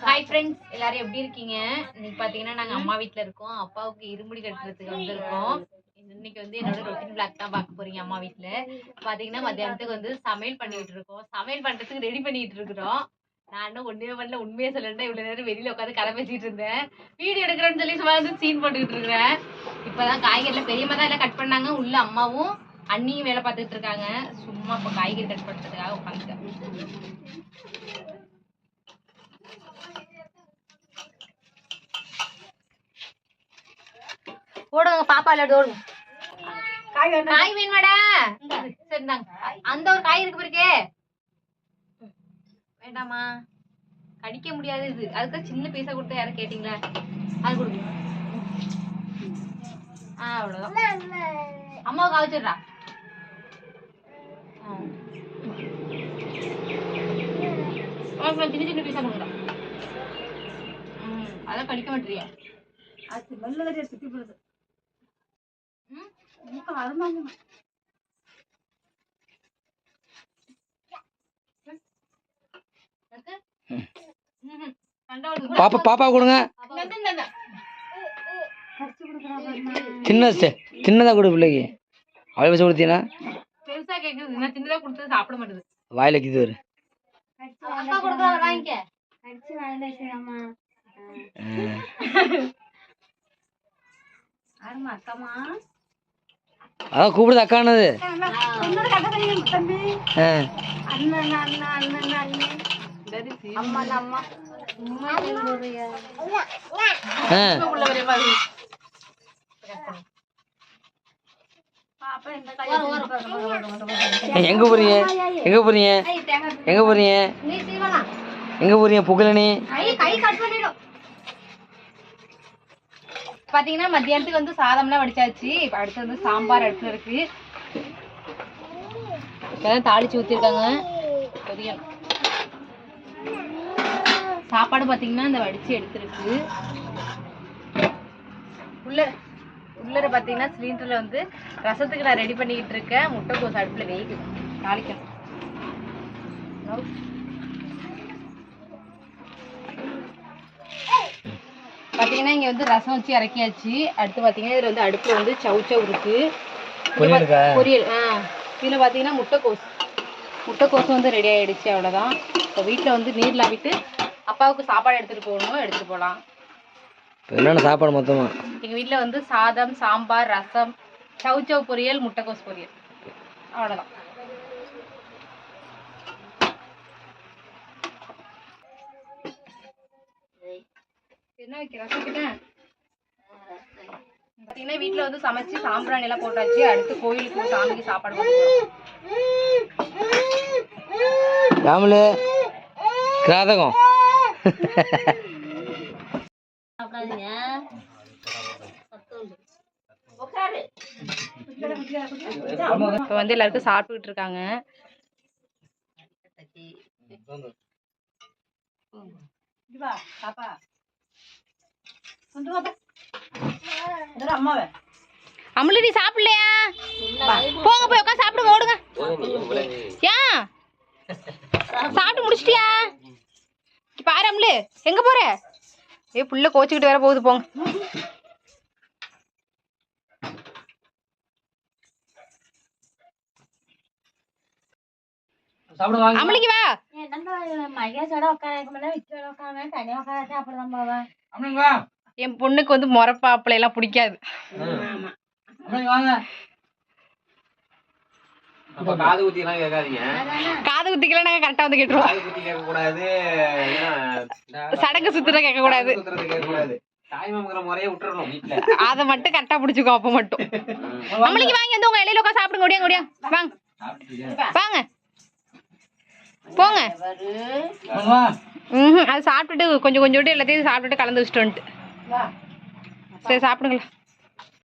Hi friends, எல்லாரும் எப்படி இருக்கீங்க? இன்னைக்கு பாத்தீங்கன்னா நாங்க அம்மா வீட்ல இருக்கோம். அப்பாவுக்கு இருமுடி கட்டுறதுக்கு வந்திருக்கோம். இன்னைக்கு வந்து என்னோட ரொட்டீன் பிளாக் தான் பார்க்க போறீங்க. அம்மா வீட்ல பாத்தீங்கன்னா மத்தியானத்துக்கு வந்து சமையல் பண்ணிட்டு இருக்கோம். சமையல் பண்றதுக்கு ரெடி பண்ணிட்டு இருக்கிறோம். நான் இன்னும் ஒண்ணுமே பண்ணல. உண்மையே சொல்லணும்னா இவ்வளவு நேரம் வெளியில உட்காந்து கதை பேசிட்டு இருந்தேன். வீடியோ எடுக்கிறேன்னு சொல்லி சும்மா வந்து சீன் போட்டுக்கிட்டு இருக்கிறேன். இப்பதான் காய்கறில பெரியம்மா தான் எல்லாம் கட் பண்ணாங்க. உள்ள அம்மாவும் அண்ணியும் வேலை பார்த்துட்டு இருக்காங்க. சும்மா இப்ப காய்கறி கட் பண்றதுக்காக உட்காந்துட்டேன். ஓடுங்க பாப்பா, இல்லாட்டி ஓடுங்க. காய் வேணுமாடா? சரிந்தாங்க. அந்த ஒரு காய் இருக்கு பிறகு வேண்டாமா? கடிக்க முடியாது இது. அதுக்கு சின்ன பீஸா கொடுத்தா யாரும் கேட்டீங்களா? அது கொடுங்க. அவ்வளவுதான். அம்மாவுக்கு ஆவச்சிடுறா. சின்ன சின்ன பீஸா கொடுக்குறா. அதான் கடிக்க மாட்டியா? அது மெல்ல சுத்தி போடுது. பாப்பா பாப்பா கொடுங்க. சின்னதா கொடு பிள்ளைக்கு. அவளை வச்சு கொடுத்தீங்கன்னா பெருசா கேக்குது. நான் சின்னதா கொடுத்து சாப்பிட மாட்டேது. வாயில கிது வரு. அதான் கூப்பிடுது அக்கானது. எங்க போறீங்க? எங்க போறீங்க? எங்க போறீங்க? எங்க போறீங்க? புகழனி பாத்தீங்கன்னா மத்தியானத்துக்கு வந்து சாதம்லாம் வடிச்சாச்சு. இப்ப அடுத்து வந்து சாம்பார் அடுத்து இருக்கு. தாளிச்சு ஊத்திருக்காங்க. பொரியல் சாப்பாடு பாத்தீங்கன்னா இந்த வடிச்சு எடுத்துருக்கு. உள்ளர பாத்தீங்கன்னா சிலிண்டர்ல வந்து ரசத்துக்கு நான் ரெடி பண்ணிக்கிட்டு இருக்கேன். முட்டைக்கோஸ் அடுப்புல வேகுது. தாளிக்கணும். பாத்தீங்கன்னா இங்க வந்து ரசம் வச்சு இறக்கியாச்சு. அடுத்து பாத்தீங்கன்னா இதுல வந்து அடுப்புல வந்து சவுச்சவ் இருக்கு. பொரியல். இதுல பாத்தீங்கன்னா முட்டைக்கோஸ் வந்து ரெடி ஆயிடுச்சு. அவ்வளவுதான். இப்போ வீட்டுல வந்து நீர் லாவிட்டு அப்பாவுக்கு சாப்பாடு எடுத்துட்டு போகணும். எடுத்துட்டு போகலாம். என்னென்ன சாப்பாடு மொத்தமா? எங்க வீட்டுல வந்து சாதம், சாம்பார், ரசம், சவுச்சவ் பொரியல், முட்டைக்கோஸ் பொரியல். அவ்வளவுதான். என்ன வைக்கிறேன் பாத்தீங்கன்னா வீட்டுல வந்து சமைச்சு சாம்பிராணி எல்லாம் போட்டாச்சு. அடுத்து கோயிலுக்கு சாமிக்கு சாப்பாடு போட்டுக்கிறோம். இப்ப வந்து எல்லாருக்கும் சாப்பிட்டுட்டு இருக்காங்க. அம்முலு நீ சாப்பிடலையா? போங்க போய் உட்காந்து சாப்பிடுங்க. ஓடுங்க. ஏன் சாப்பிட்டு முடிச்சிட்டியா? பாரு அம்முலு, எங்க போற? புள்ள கோச்சுக்கிட்டு வேற போகுது. போங்க. அம்முலிக்கு வா. என் பொண்ணுக்கு வந்து முறப்பாப்பிளை எல்லாம் பிடிக்காது. காது குத்திலாம் கேட்காதீங்க. காது குத்திக்கலாம் நாங்க கரெக்டா வந்து கேட்டுருவோம். சடங்கு சுத்துற கேட்க கூடாது. அத மட்டும் கரெக்டா பிடிச்சுக்கோ. அப்ப மட்டும் நம்மளுக்கு வாங்கி வந்து உங்க இலையில உட்காந்து சாப்பிடுங்க. ஓடியா ஓடியா வாங்க வாங்க போங்க. அது சாப்பிட்டுட்டு கொஞ்சம் கொஞ்சோட்டு எல்லாத்தையும் சாப்பிட்டுட்டு கலந்து வச்சுட்டு வந்துட்டு சரி சாப்பிடுங்களா.